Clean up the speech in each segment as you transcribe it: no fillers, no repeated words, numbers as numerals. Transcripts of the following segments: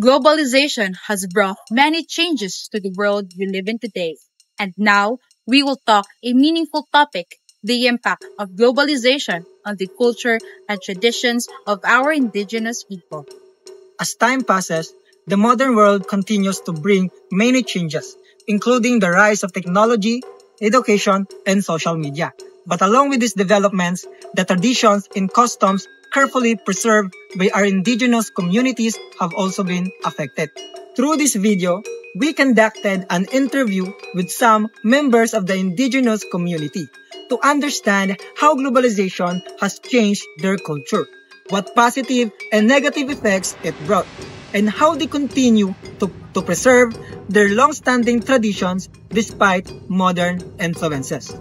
Globalization has brought many changes to the world we live in today. And now we will talk a meaningful topic, the impact of globalization on the culture and traditions of our indigenous people. As time passes, the modern world continues to bring many changes, including the rise of technology, education, and social media. But along with these developments, the traditions and customs carefully preserved by our indigenous communities have also been affected. Through this video, we conducted an interview with some members of the indigenous community to understand how globalization has changed their culture, what positive and negative effects it brought, and how they continue to preserve their long-standing traditions despite modern influences.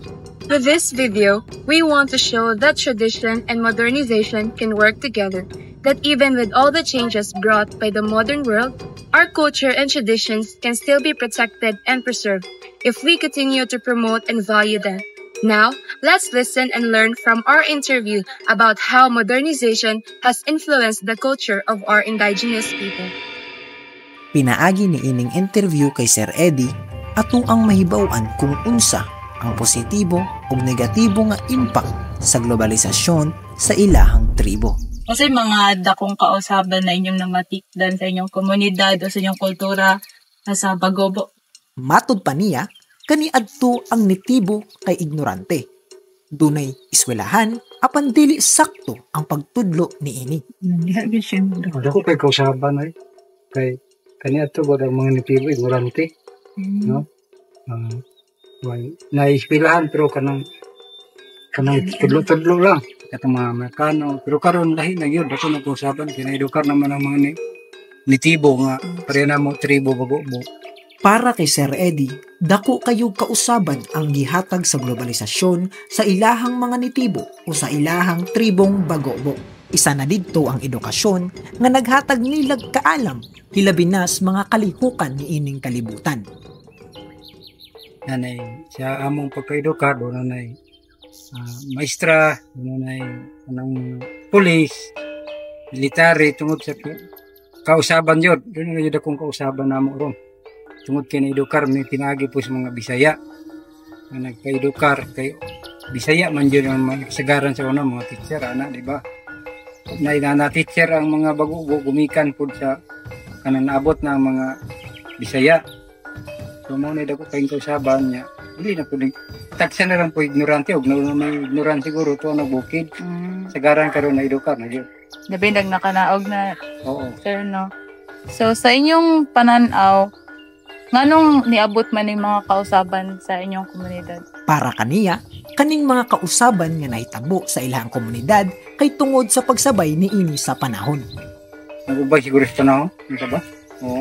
With this video, we want to show that tradition and modernization can work together, that even with all the changes brought by the modern world, our culture and traditions can still be protected and preserved if we continue to promote and value them. Now, let's listen and learn from our interview about how modernization has influenced the culture of our indigenous people. Pinaagi ni ining interview kay Sir Eddie ato ang mahibaw-an kung unsa ang positibo ug negatibo nga impact sa globalisasyon sa ilahang tribo. Kasi mga dakong kausaban na inyong namatikdan sa inyong komunidad o sa inyong kultura sa Bagobo. Matud pa niya, kaniadto ang nitibo kay ignorante. Dunay iswelahan apan dili sakto ang pagtudlo ni ini. Ako kay kausaban ay kay kaniadto ba ang mga nitibo ignorante, no? Naispilahan pero kanang tudlo-tudlo lang katong mga Amerikano, pero karon lahi na gyud ako nag-usaban kinaedukar naman ang mga nitibo nga pareha na mo tribo Bagobo. Para kay Sir Eddie, dako kayog kausaban ang gihatag sa globalisasyon sa ilahang mga nitibo o sa ilahang tribong Bagobo. Isa na didto ang edukasyon nga naghatag nilag kaalam hilabi nas mga kalihukan ni ining kalibutan. Nanay sa among pagkaedukar do nanay maestra, nanay anang pulis, military tungod sa kausaban yun. Doon na yun akong kausaban namo ron. Tungod kay naedukar may pinagi po sa mga Bisaya. Na nagkaedukar kay Bisaya man yun ang sagaran sa una mga teacher ana, di ba? Na teacher ang mga Bagobo gumikan po sa kanang naabot na mga Bisaya. So mo na dako kay kausaban niya. Dili na po taksa na lang po ignorante og na may ignorante siguro to nagbukid. Sagaran karon na edukar na yun. Nabindag na kanaog na. Oo. Sir, no? So sa inyong pananaw, nganong niabot man yung mga kausaban sa inyong komunidad? Para kaniya, kaning mga kausaban nga nahitabo sa ilahang komunidad kay tungod sa pagsabay ni ini sa panahon. Nagubay siguro sa panahon, di ba? Oo.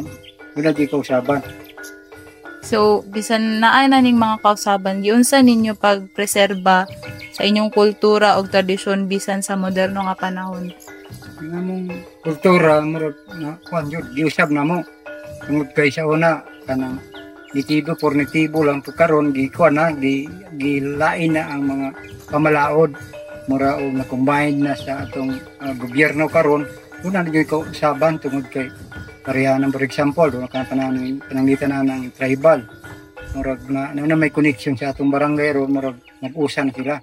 Wala di kausaban. So, bisan naa na ning mga kausaban, giunsa ninyo pagpreserba sa inyong kultura o tradisyon bisan sa moderno nga panahon? Ang among kultura, murag na kuan jud giusab na mo. Tungod kay sa una kanang nitibo pornitibo lang to karon gikuan na gilain na ang mga pamalaod mura og na combine na sa atong gobyerno karon. Una na gyud kausaban tungod kay pareha ng for example, doon ka panangitan na ng tribal. Murag na may connection sa atong barangay, murag mag-usa na sila.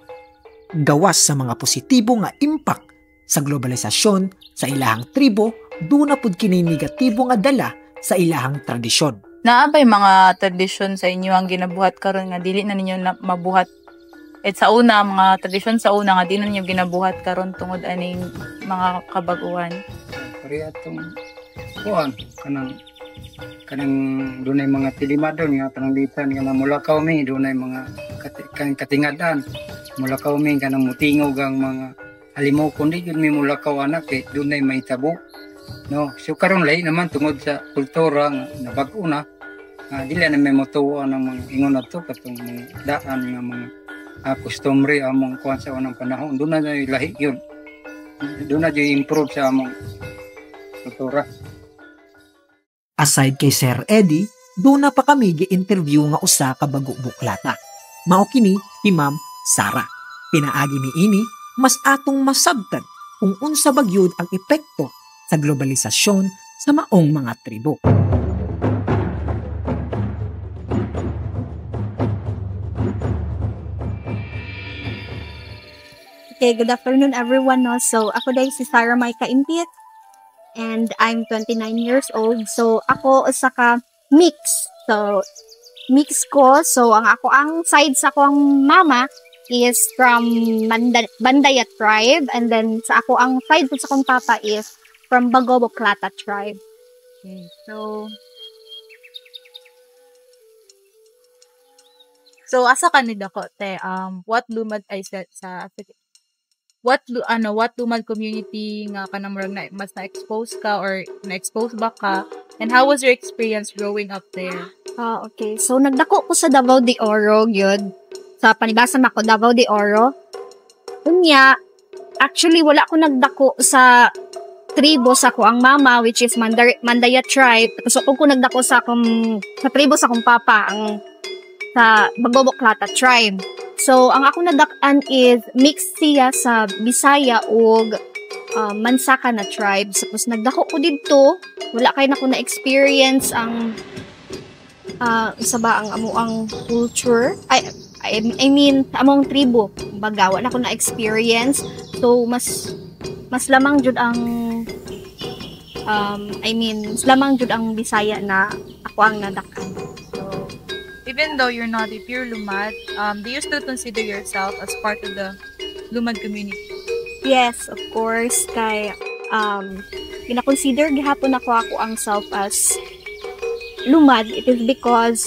Gawas sa mga positibo nga impact sa globalisasyon sa ilahang tribo, doon na pud kini negatibo nga dala sa ilahang tradisyon. Naabay mga tradisyon sa inyo ang ginabuhat karon nga dili na ninyo mabuhat. Sa una, mga tradisyon sa una nga di na ninyo ginabuhat karon tungod aning mga kabaguhan. Pareha itong kuan kanang dunay mga tilimadon nga pananglitan nga namulakaw mi dunay mga katingadan mulakaw mi kanang mutingog ang mga halimo kundi yun mi mulakaw anak kay dunay may tabo no. So karon lay naman tungod sa kultura nga nabag-o na dili na may motuo ang mga ingon nato katong mga daan nga mga customary among kuan sa unang panahon doon na lahi yun, doon na improve sa among kultura. Aside kay Sir Eddie, doon na pa kami gi-interview nga usa ka bago-buklata. Mao kini si Ma'am Sara. Pinaagi ni ini mas atong masabtan kung unsa bagyod ang epekto sa globalisasyon sa maong mga tribo. Okay, good afternoon everyone. No? So, ako dahil si Sarah Maika Impit and I'm 29 years old. So, ako usa ka mix. So, mix ko. So, ang side sa akong mama is from Bandaya tribe, and then sa ako ang side po sa akong papa is from Bagobo Klata tribe. Okay. So asa ka ni dako te what lumad ay what lumad community nga kanang murag na mas na-expose ka or na-expose ba ka, and how was your experience growing up there? Okay. So, nagdako ko sa Davao de Oro, yun. Sa panibasan ako, Davao de Oro. Unya, actually, wala ko nagdako sa tribo sa ko ang mama, which is Mandaya tribe. Tapos ako nagdako sa tribo sa akong papa, sa Bagobo Klata tribe. So, ang ako nadak-an is mixed siya sa Bisaya o Mansaka na tribe. Tapos nagdako ko dito, wala kayo na ko na-experience ang isa ba ang amuang culture. I mean, among tribo, baga, wala ko na-experience. So, mas lamang jud ang mas lamang jud ang Bisaya na ako ang nadakan. So, even though you're not a pure Lumad, do you still consider yourself as part of the Lumad community? Yes, of course. Kay, gina-consider gihapon ako ang self as Lumad. It is because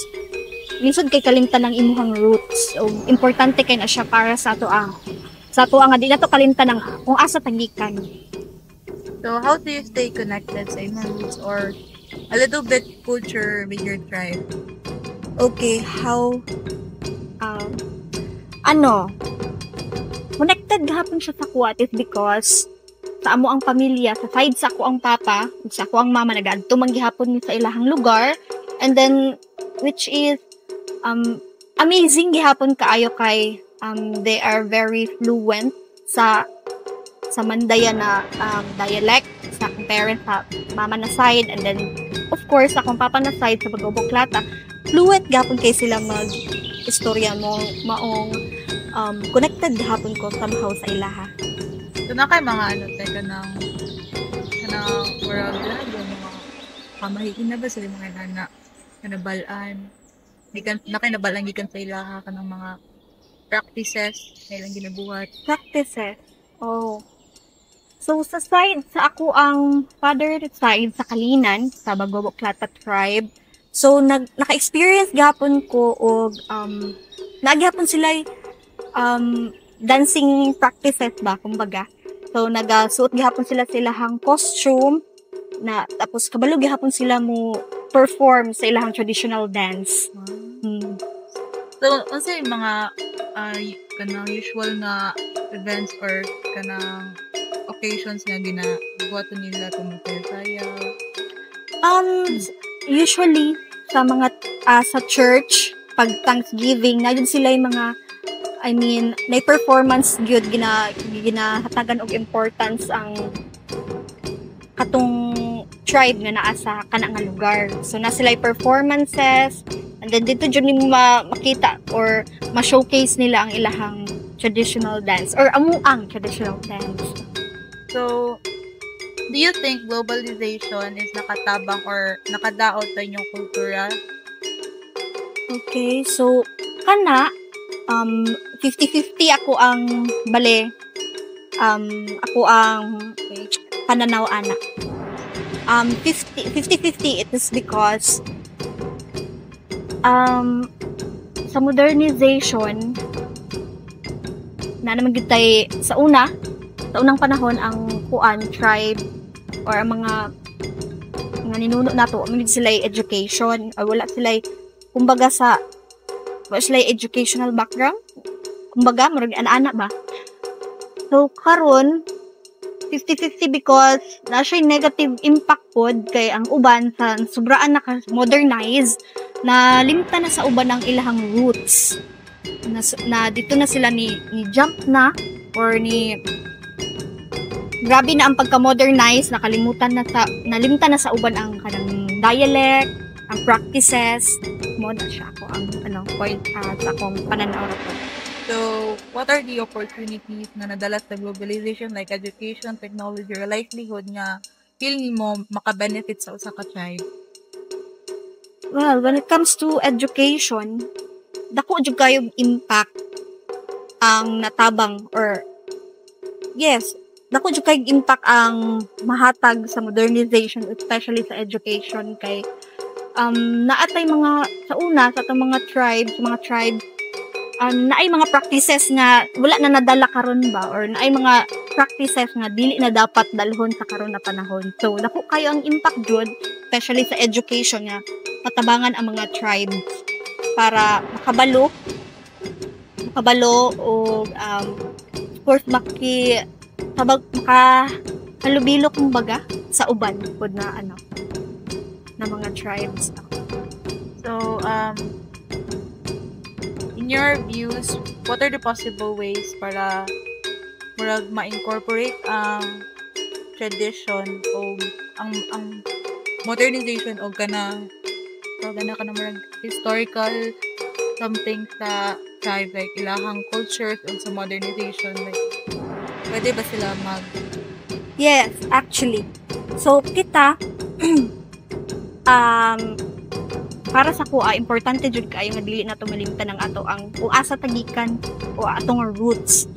lisod kay kalimtan ng imuhang roots. So, importante kay na siya para sa ato ang di na to kalimtan ng kung asa tagikan. So, how do you stay connected sa inyong roots or a little bit culture with your tribe? Okay, how connected gahapon siya sa kuwat is because sa amo ang pamilya, sa side sa ako ang papa, sa ako ang mama, nag-adto man gihapon sa ilahang lugar, and then which is amazing gihapon kaayo kay they are very fluent sa Mandaya na dialect sa akong parents sa mama na side, and then of course sa akong papa na side sa Bagobo Klata, fluent gihapon kay sila mag istorya maong connected gihapon ko somehow sa ilaha. So na kay mga kanang world na yung mga kamahiin na ba sila mga nana kanabalaan gikan na kay nabalang gikan sa ilaha kanang mga practices na ilang ginabuhat. Practices. Oh. So, sa side, sa ako ang father side sa Kalinan, sa Bagobo Klata tribe. So, naka-experience gapon ko og naghapon sila dancing practices ba, kumbaga. So, nagasuot gihapon sila silahang costume na tapos kabalo gihapon sila mo perform sa ilahang traditional dance. So, ano yung mga kanang usual na events or kanang occasions nga ginabuhaton nila tungkol sayaw? Usually sa mga sa church pag Thanksgiving na yun sila yung mga may performance gyud ginahatagan og importance ang katong tribe nga naa sa kana nga lugar. So na sila performances, and then dito jud nimo makita or ma-showcase nila ang ilahang traditional dance or amuang traditional dance. So, do you think globalization is nakatabang or nakadaot sa inyong kultura? Okay, so kana 50-50 ako ang ako ang pananaw ana. 50-50 it is because sa modernization na naman gyud tay sa unang panahon ang tribe or ang mga ninuno nato may sila education or wala sila educational background, kumbaga murag ana ba. So karon 50-50 because na siya negative impact pod kay ang uban sa sobraan na modernize na limta na sa uban ang ilahang roots na dito na sila ni jump na or ni grabe na ang pagka-modernize, nalimtan na sa uban ang kanang dialect, ang practices, mo na siya ako ang point sa akong pananaw ra po. So, what are the opportunities na nadala sa globalization like education, technology, or livelihood nga feeling mo maka-benefit sa usa ka tribe? Well, when it comes to education, dako jud kayo impact ang natabang or yes, dako jud kay impact ang mahatag sa modernization, especially sa education kay naatay mga sa una sa atong mga tribe naay mga practices nga wala na nadala karon ba or naay mga practices nga dili na dapat dalhon sa karon na panahon. So dako kayo ang impact jud especially sa education nga patabangan ang mga tribes para makabalo o of course makahalubilo kung baga sa uban pod na na mga tribes. So, in your views, what are the possible ways para murag ma-incorporate ang tradition o ang modernization o kanang murag historical something sa tribe like ilahang cultures o sa modernization like pwede ba sila Yes, actually. So kita para sa kuha importante jud kayo nga dili nato malimtan ang ato ang asa tagikan o atong roots.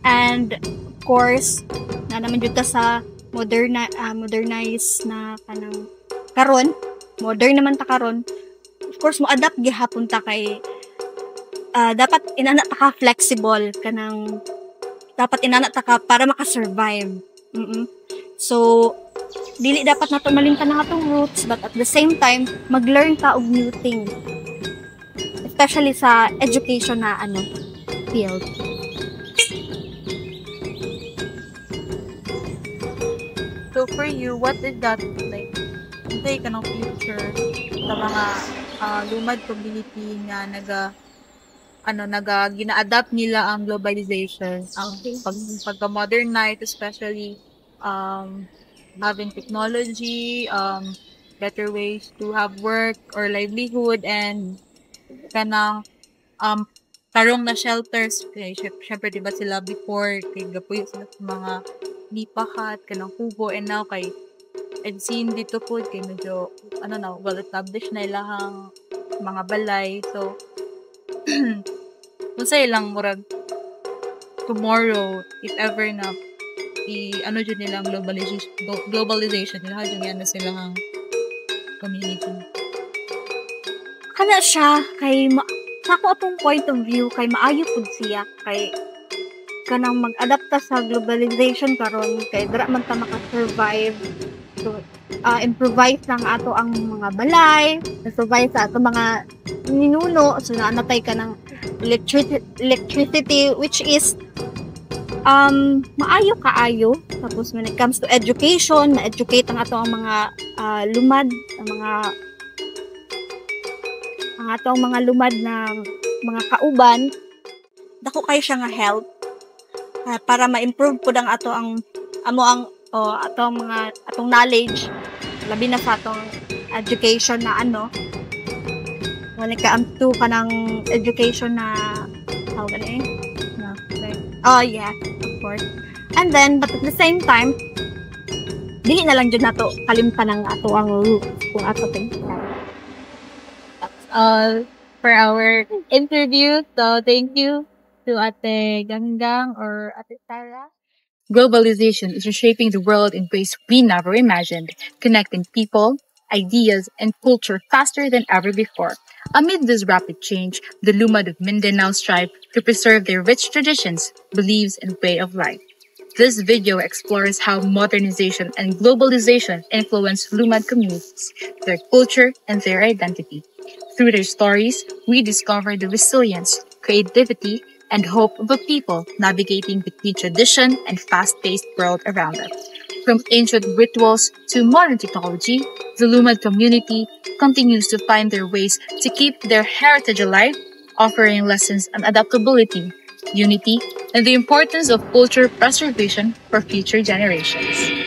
And of course na naman jud ta sa modernize na kanang karon modern naman ta karon. Of course mo adapt gihapon ta kay dapat inana ta ka flexible kanang dapat inana ta ka para maka-survive. So dili dapat nato malimtan ang atong roots but at the same time mag-learn ka og new things especially sa education na field. So for you, what is that like unsay kanang future sa mga lumad community nga gina-adapt nila ang globalization, ang pagka-modernize, especially having technology, better ways to have work or livelihood, and kanang tarong na shelters. Syempre, diba sila before, kay gapuyo sila sa mga lipahat, kanang kubo, and now kay I've seen dito po, kay medyo, well-established na ilahang mga balay. So, kung sa ilang murag tomorrow, if ever na dyan nilang globalization nila dyan silang community. Kana siya kay sa ako atong point of view kay maayo pud siya kay kanang mag-adapta sa globalization karon kay dira man ta maka-survive. So improvise lang ato ang mga balay, survive sa ato mga ninuno, so naanatay ka ng electricity which is maayo kaayo. Tapos when it comes to education, na-educate ang ato ang mga lumad, ang mga lumad na mga kauban, dako kayo siya nga help para ma-improve pud ang ato ang atong knowledge, labi na sa atong education na when it comes to kanang education na yeah, of course. And then, but at the same time, dili na lang dyan nato kalimtan ang ato ang roots kung ato tingnan. That's all for our interview. So, thank you to Ate Ganggang or Ate Sarah. Globalization is reshaping the world in ways we never imagined, connecting people, ideas, and culture faster than ever before. Amid this rapid change, the Lumad of Mindanao strive to preserve their rich traditions, beliefs, and way of life. This video explores how modernization and globalization influence Lumad communities, their culture, and their identity. Through their stories, we discover the resilience, creativity, and hope of a people navigating between tradition and fast-paced world around them. From ancient rituals to modern technology, the Lumad community continues to find their ways to keep their heritage alive, offering lessons on adaptability, unity, and the importance of culture preservation for future generations.